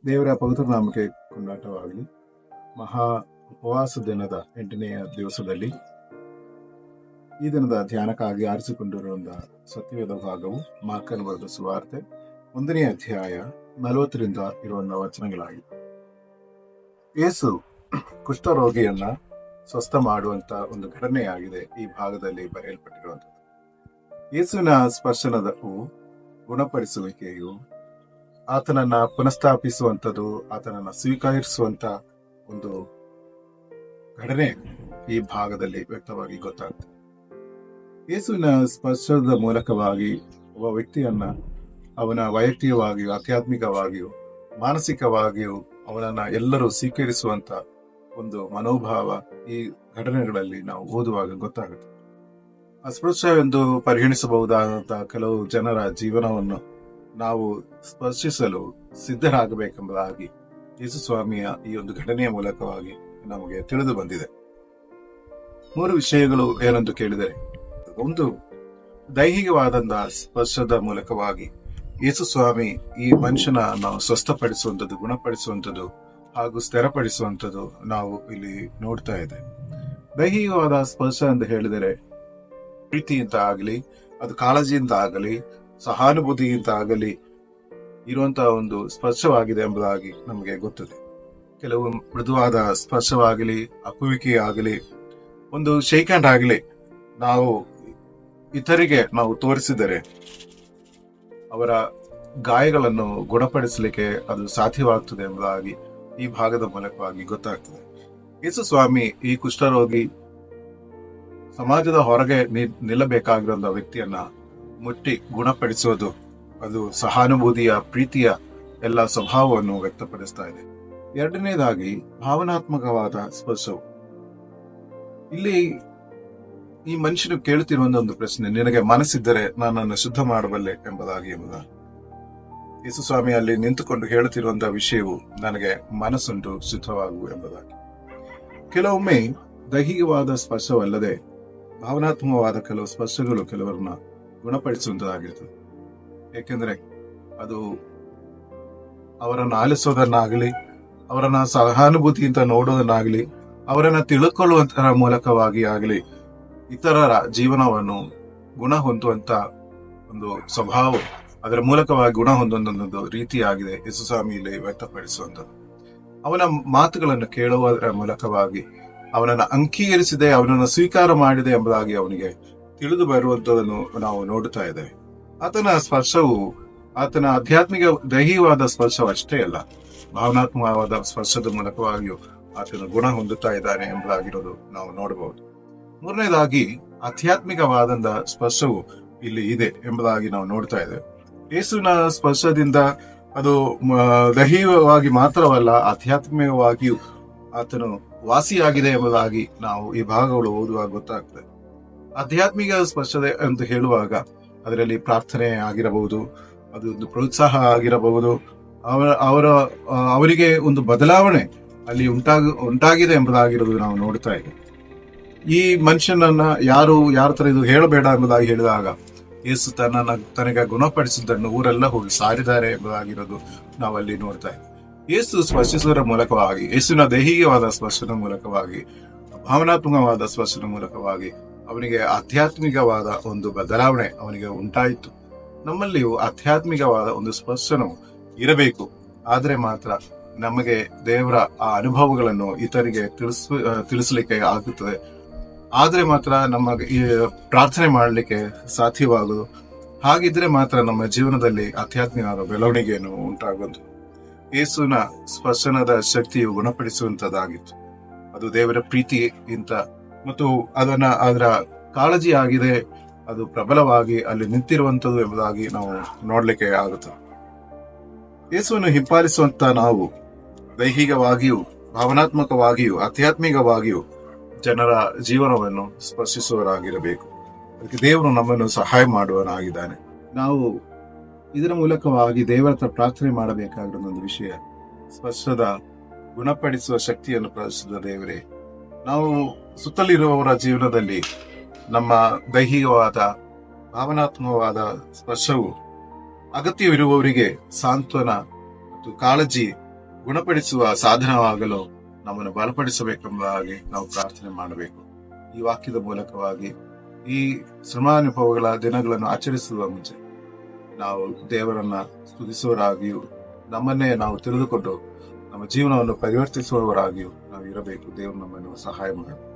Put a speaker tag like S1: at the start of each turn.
S1: ದೇವರ ಪವಿತ್ರ ನಾಮಕ್ಕೆ ಕೊಂಡಾಟವಾಗಲಿ. ಮಹಾ ಉಪವಾಸ ದಿನದ 8ನೆಯ ದಿವಸದಲ್ಲಿ ಈ ದಿನದ ಧ್ಯಾನಕ್ಕಾಗಿ ಆರಿಸಿಕೊಂಡಿರುವಂತಹ ಸತ್ಯವೇದ ಭಾಗವು ಮಾರ್ಕನ ಬರೆದ ಸುವಾರ್ತೆ 1ನೇ ಅಧ್ಯಾಯ 40ರಿಂದ ಇರುವಂತಹ ವಚನಗಳಾಗಿವೆ. ಯೇಸು ಕುಷ್ಠರೋಗಿಯನ್ನ ಸ್ವಸ್ಥ ಮಾಡುವಂತ ಒಂದು ಘಟನೆಯಾಗಿದೆ ಈ ಭಾಗದಲ್ಲಿ ಬರೆಯಲ್ಪಟ್ಟಿರುವಂಥದ್ದು. ಯೇಸುವಿನ ಸ್ಪರ್ಶನವು ಗುಣಪಡಿಸುವಿಕೆಯು ಆತನನ್ನ ಪುನಃಸ್ಥಾಪಿಸುವಂಥದ್ದು, ಆತನನ್ನ ಸ್ವೀಕರಿಸುವಂತ ಒಂದು ಘಟನೆ ಈ ಭಾಗದಲ್ಲಿ ವ್ಯಕ್ತವಾಗಿ ಗೊತ್ತಾಗ್ತದೆ. ಯೇಸುವಿನ ಸ್ಪರ್ಶದ ಮೂಲಕವಾಗಿ ಒಬ್ಬ ವ್ಯಕ್ತಿಯನ್ನ ಅವನ ವೈಯಕ್ತಿಕವಾಗಿಯೂ ಆಧ್ಯಾತ್ಮಿಕವಾಗಿಯೂ ಮಾನಸಿಕವಾಗಿಯೂ ಅವನನ್ನ ಎಲ್ಲರೂ ಸ್ವೀಕರಿಸುವಂತ ಒಂದು ಮನೋಭಾವ ಈ ಘಟನೆಗಳಲ್ಲಿ ನಾವು ಓದುವಾಗ ಗೊತ್ತಾಗುತ್ತೆ. ಅಸ್ಪೃಶ್ಯ ಎಂದು ಪರಿಗಣಿಸಬಹುದಾದಂತಹ ಕೆಲವು ಜನರ ಜೀವನವನ್ನು ನಾವು ಸ್ಪರ್ಶಿಸಲು ಸಿದ್ಧರಾಗಬೇಕೆಂಬುದಾಗಿ ಯೇಸು ಸ್ವಾಮಿಯ ಈ ಒಂದು ಘಟನೆಯ ಮೂಲಕವಾಗಿ ನಮಗೆ ತಿಳಿದು ಬಂದಿದೆ. 3 ವಿಷಯಗಳು ಏನೆಂದು ಕೇಳಿದರೆ, ಒಂದು, ದೈಹಿಕವಾದಂತಹ ಸ್ಪರ್ಶದ ಮೂಲಕವಾಗಿ ಯೇಸು ಸ್ವಾಮಿ ಈ ಮನುಷ್ಯನ ನಾವು ಸ್ವಸ್ಥಪಡಿಸುವಂಥದ್ದು, ಗುಣಪಡಿಸುವಂಥದ್ದು ಹಾಗೂ ಸ್ಥಿರಪಡಿಸುವಂಥದ್ದು ನಾವು ಇಲ್ಲಿ ನೋಡ್ತಾ ಇದೆ. ದೈಹಿಕವಾದ ಸ್ಪರ್ಶ ಎಂದು ಹೇಳಿದರೆ ಪ್ರೀತಿಯಿಂದ ಆಗಲಿ, ಅದು ಕಾಳಜಿಯಿಂದ ಆಗಲಿ, ಸಹಾನುಭೂತಿಯಿಂದ ಆಗಲಿ ಇರುವಂತಹ ಒಂದು ಸ್ಪರ್ಶವಾಗಿದೆ ಎಂಬುದಾಗಿ ನಮಗೆ ಗೊತ್ತದೆ. ಕೆಲವು ಮೃದುವಾದ ಸ್ಪರ್ಶವಾಗಲಿ, ಅಪ್ಪುವಿಕೆ ಆಗಲಿ, ಒಂದು ಶೇಕ್ ಹ್ಯಾಂಡ್ ಆಗಲಿ ನಾವು ಇತರಿಗೆ ನಾವು ತೋರಿಸಿದರೆ ಅವರ ಗಾಯಗಳನ್ನು ಗುಣಪಡಿಸಲಿಕ್ಕೆ ಅದು ಸಾಧ್ಯವಾಗ್ತದೆ ಎಂಬುದಾಗಿ ಈ ಭಾಗದ ಮೂಲಕವಾಗಿ ಗೊತ್ತಾಗ್ತದೆ. ಯೇಸು ಸ್ವಾಮಿ ಈ ಕುಷ್ಠರೋಗಿ ಸಮಾಜದ ಹೊರಗೆ ನಿಲ್ಲಬೇಕಾಗಿರುವಂತಹ ವ್ಯಕ್ತಿಯನ್ನ ಮುಟ್ಟಿ ಗುಣಪಡಿಸೋದು, ಅದು ಸಹಾನುಭೂತಿಯ, ಪ್ರೀತಿಯ ಎಲ್ಲ ಸ್ವಭಾವವನ್ನು ವ್ಯಕ್ತಪಡಿಸ್ತಾ ಇದೆ. 2ನೇದಾಗಿ ಭಾವನಾತ್ಮಕವಾದ ಸ್ಪರ್ಶವು. ಇಲ್ಲಿ ಈ ಮನುಷ್ಯನು ಕೇಳುತ್ತಿರುವ ಒಂದು ಪ್ರಶ್ನೆ, ನಿನಗೆ ಮನಸ್ಸಿದ್ದರೆ ನನ್ನನ್ನು ಶುದ್ಧ ಮಾಡಬಲ್ಲೆ ಎಂಬುದಾಗಿ. ಯೇಸು ಸ್ವಾಮಿ ಅಲ್ಲಿ ನಿಂತುಕೊಂಡು ಹೇಳುತ್ತಿರುವಂತಹ ವಿಷಯವು, ನನಗೆ ಮನಸ್ಸುಂಟು, ಶುದ್ಧವಾಗು ಎಂಬುದಾಗಿ. ಕೆಲವೊಮ್ಮೆ ದೈಹಿಕವಾದ ಸ್ಪರ್ಶವಲ್ಲದೆ ಭಾವನಾತ್ಮಕವಾದ ಕೆಲವು ಸ್ಪರ್ಶಗಳು ಕೆಲವರನ್ನ ಗುಣಪಡಿಸುವಂತದ್ದಾಗಿರ್ತದೆ. ಏಕೆಂದರೆ ಅದು ಅವರನ್ನು ಆಲಿಸೋದನ್ನಾಗಲಿ, ಅವರನ್ನ ಸಹಾನುಭೂತಿಯಿಂದ ನೋಡೋದನ್ನಾಗಲಿ, ಅವರನ್ನ ತಿಳ್ಕೊಳ್ಳುವಂತರ ಮೂಲಕವಾಗಿ ಆಗಲಿ ಇತರರ ಜೀವನವನ್ನು ಗುಣ ಹೊಂದುವಂತ ಒಂದು ಸ್ವಭಾವ, ಅದರ ಮೂಲಕವಾಗಿ ಗುಣ ಹೊಂದುವಂತ ರೀತಿಯಾಗಿದೆ ಯೇಸು ಸ್ವಾಮಿ ಇಲ್ಲಿ ವ್ಯಕ್ತಪಡಿಸುವಂಥದ್ದು. ಅವನ ಮಾತುಗಳನ್ನು ಕೇಳುವುದರ ಮೂಲಕವಾಗಿ ಅವನನ್ನು ಅಂಗೀಕರಿಸಿದೆ, ಅವನನ್ನು ಸ್ವೀಕಾರ ಮಾಡಿದೆ ಎಂಬುದಾಗಿ ಅವನಿಗೆ ತಿಳಿದು ಬರುವಂತದನ್ನು ನಾವು ನೋಡುತ್ತಾ ಇದ್ದೇವೆ. ಆತನ ಸ್ಪರ್ಶವು ಆತನ ಆಧ್ಯಾತ್ಮಿಕ ದೈಹಿಕವಾದ ಸ್ಪರ್ಶವಷ್ಟೇ ಅಲ್ಲ, ಭಾವನಾತ್ಮಕವಾದ ಸ್ಪರ್ಶದ ಮೂಲಕವಾಗಿಯೂ ಆತನ ಗುಣ ಹೊಂದುತ್ತಾ ಇದ್ದಾನೆ ಎಂಬುದಾಗಿರೋದು ನಾವು ನೋಡಬಹುದು. 3ನೇದಾಗಿ ಆಧ್ಯಾತ್ಮಿಕವಾದಂತ ಸ್ಪರ್ಶವು ಇಲ್ಲಿ ಇದೆ ಎಂಬುದಾಗಿ ನಾವು ನೋಡ್ತಾ ಇದ್ದೇವೆ. ಯೇಸುವಿನ ಸ್ಪರ್ಶದಿಂದ ಅದು ದೈಹಿಕವಾಗಿ ಮಾತ್ರವಲ್ಲ, ಆಧ್ಯಾತ್ಮಿಕವಾಗಿಯೂ ಆತನು ವಾಸಿಯಾಗಿದೆ ಎಂಬುದಾಗಿ ನಾವು ಈ ಭಾಗಗಳು ಓದುವಾಗ ಗೊತ್ತಾಗ್ತದೆ. ಆಧ್ಯಾತ್ಮಿಕ ಸ್ಪರ್ಶದ ಅಂತ ಹೇಳುವಾಗ ಅದರಲ್ಲಿ ಪ್ರಾರ್ಥನೆ ಆಗಿರಬಹುದು, ಅದೊಂದು ಪ್ರೋತ್ಸಾಹ ಆಗಿರಬಹುದು, ಅವರಿಗೆ ಒಂದು ಬದಲಾವಣೆ ಅಲ್ಲಿ ಉಂಟಾಗಿದೆ ಎಂಬುದಾಗಿರೋದು ನಾವು ನೋಡ್ತಾ ಇದ್ದೇವೆ. ಈ ಮನುಷ್ಯನನ್ನ ಯಾರ ತರ ಇದು ಹೇಳಬೇಡ ಎಂಬುದಾಗಿ ಹೇಳಿದಾಗ ಯೇಸು ತನಗೆ ಗುಣಪಡಿಸಿದ್ದನ್ನು ಊರೆಲ್ಲ ಹೋಗಿ ಸಾರಿದ್ದಾರೆ ಎಂಬುದಾಗಿರೋದು ನಾವಲ್ಲಿ ನೋಡ್ತಾ ಇದ್ದೇವೆ. ಯೇಸು ಸ್ಪರ್ಶಿಸುವುದರ ಮೂಲಕವಾಗಿ, ಯೇಸುವಿನ ದೈಹಿಕವಾದ ಸ್ಪರ್ಶದ ಮೂಲಕವಾಗಿ, ಭಾವನಾತ್ಮಕವಾದ ಸ್ಪರ್ಶದ ಮೂಲಕವಾಗಿ ಅವನಿಗೆ ಆಧ್ಯಾತ್ಮಿಕವಾದ ಒಂದು ಬದಲಾವಣೆ ಅವನಿಗೆ ಉಂಟಾಯಿತು. ನಮ್ಮಲ್ಲಿಯೂ ಆಧ್ಯಾತ್ಮಿಕವಾದ ಒಂದು ಸ್ಪರ್ಶನವು ಇರಬೇಕು. ಆದ್ರೆ ಮಾತ್ರ ನಮಗೆ ದೇವರ ಆ ಅನುಭವಗಳನ್ನು ಇತರಿಗೆ ತಿಳಿಸಲಿಕ್ಕೆ ಆಗುತ್ತದೆ. ಆದ್ರೆ ಮಾತ್ರ ನಮಗೆ ಈ ಪ್ರಾರ್ಥನೆ ಮಾಡಲಿಕ್ಕೆ ಸಾಧ್ಯವಾಗುವುದು. ಹಾಗಿದ್ರೆ ಮಾತ್ರ ನಮ್ಮ ಜೀವನದಲ್ಲಿ ಆಧ್ಯಾತ್ಮಿಕ ಬೆಳವಣಿಗೆಯನ್ನು ಉಂಟಾಗುವುದು. ಯೇಸುವಿನ ಸ್ಪರ್ಶನದ ಶಕ್ತಿಯು ಗುಣಪಡಿಸುವಂತದ್ದಾಗಿತ್ತು. ಅದು ದೇವರ ಪ್ರೀತಿಗಿಂತ ಮತ್ತು ಅದರ ಕಾಳಜಿ ಆಗಿದೆ, ಅದು ಪ್ರಬಲವಾಗಿ ಅಲ್ಲಿ ನಿಂತಿರುವಂತದ್ದು ಎಂಬುದಾಗಿ ನಾವು ನೋಡ್ಲಿಕ್ಕೆ ಆಗುತ್ತದೆ. ಯೇಸುವನ್ನು ಹಿಂಪಾಲಿಸುವಂತ ನಾವು ದೈಹಿಕವಾಗಿಯೂ, ಭಾವನಾತ್ಮಕವಾಗಿಯೂ, ಆಧ್ಯಾತ್ಮಿಕವಾಗಿಯೂ ಜನರ ಜೀವನವನ್ನು ಸ್ಪರ್ಶಿಸುವವರಾಗಿರಬೇಕು. ಅದಕ್ಕೆ ದೇವರು ನಮ್ಮನ್ನು ಸಹಾಯ ಮಾಡುವನಾಗಿದ್ದಾನೆ. ನಾವು ಇದರ ಮೂಲಕವಾಗಿ ದೇವರ ಹತ್ರ ಪ್ರಾರ್ಥನೆ ಮಾಡಬೇಕಾಗಿರೋ ಒಂದು ವಿಷಯ, ಸ್ಪರ್ಶದ ಗುಣಪಡಿಸುವ ಶಕ್ತಿಯನ್ನು ಪ್ರದರ್ಶಿಸಿದ ದೇವರೇ, ನಾವು ಸುತ್ತಲಿರುವವರ ಜೀವನದಲ್ಲಿ ನಮ್ಮ ದೈಹಿಕವಾದ, ಭಾವನಾತ್ಮಕವಾದ ಸ್ಪರ್ಶವು ಅಗತ್ಯವಿರುವವರಿಗೆ ಸಾಂತ್ವನ ಮತ್ತು ಕಾಳಜಿ ಗುಣಪಡಿಸುವ ಸಾಧನವಾಗಲು ನಮ್ಮನ್ನು ಬಲಪಡಿಸಬೇಕೆಂಬುದಾಗಿ ನಾವು ಪ್ರಾರ್ಥನೆ ಮಾಡಬೇಕು. ಈ ವಾಕ್ಯದ ಮೂಲಕವಾಗಿ ಈ ಶ್ರಮಾನುಭವಗಳ ದಿನಗಳನ್ನು ಆಚರಿಸುವ ಮುಂಚೆ ನಾವು ದೇವರನ್ನ ಸ್ತುತಿಸುವವರಾಗಿಯೂ ನಮ್ಮನ್ನೇ ನಾವು ತಿಳಿದುಕೊಂಡು ನಮ್ಮ ಜೀವನವನ್ನು ಪರಿವರ್ತಿಸುವವರಾಗಿಯೂ ನಾವು ಇರಬೇಕು. ದೇವರು ನಮ್ಮನ್ನು ಸಹಾಯ ಮಾಡಿ.